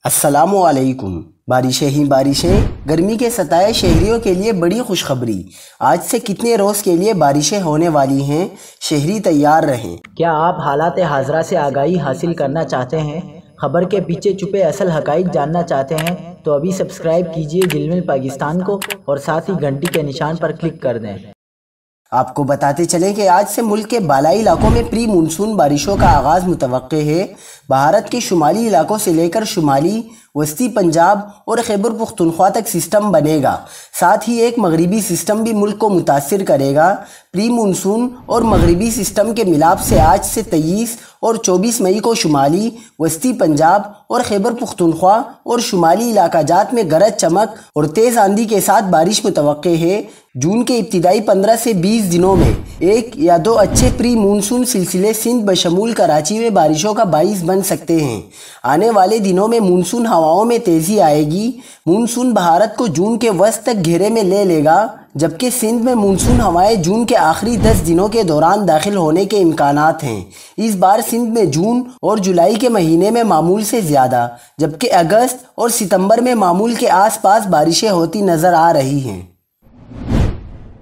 अस्सलाम वालेकुम। बारिशें ही बारिशें, गर्मी के सताए शहरियों के लिए बड़ी खुशखबरी। आज से कितने रोज़ के लिए बारिशें होने वाली हैं, शहरी तैयार रहें। क्या आप हालात हाज़रा से आगाही हासिल करना चाहते हैं? खबर के पीछे छुपे असल हक़ाइक़ जानना चाहते हैं? तो अभी सब्सक्राइब कीजिए जिलमिल पाकिस्तान को और साथ ही घंटी के निशान पर क्लिक कर दें। आपको बताते चलें कि आज से मुल्क के बालाई इलाकों में प्री मानसून बारिशों का आगाज़ मुतवक्के है। भारत के शुमाली इलाकों से लेकर शुमाली, वस्ती पंजाब और खैबर पख्तूनख्वा तक सिस्टम बनेगा। साथ ही एक मगरिबी सिस्टम भी मुल्क को मुतासिर करेगा। प्री मानसून और मगरिबी सिस्टम के मिलाप से आज से 23 और 24 मई को शुमाली, वस्ती पंजाब और खैबर पख्तूनख्वा और शुमाली इलाकाजात में गरज चमक और तेज़ आंधी के साथ बारिश मुतवक्के है। जून के इब्तिदाई 15 से 20 दिनों में एक या दो अच्छे प्री मानसून सिलसिले सिंध बशमूल कराची में बारिशों का बाइस बन सकते हैं। आने वाले दिनों में मानसून हवाओं में तेज़ी आएगी। मानसून भारत को जून के वस्त तक घेरे में ले लेगा, जबकि सिंध में मानसून हवाएं जून के आखिरी 10 दिनों के दौरान दाखिल होने के इम्कानात हैं। इस बार सिंध में जून और जुलाई के महीने में मामूल से ज़्यादा, जबकि अगस्त और सितंबर में मामूल के आसपास बारिशें होती नज़र आ रही हैं।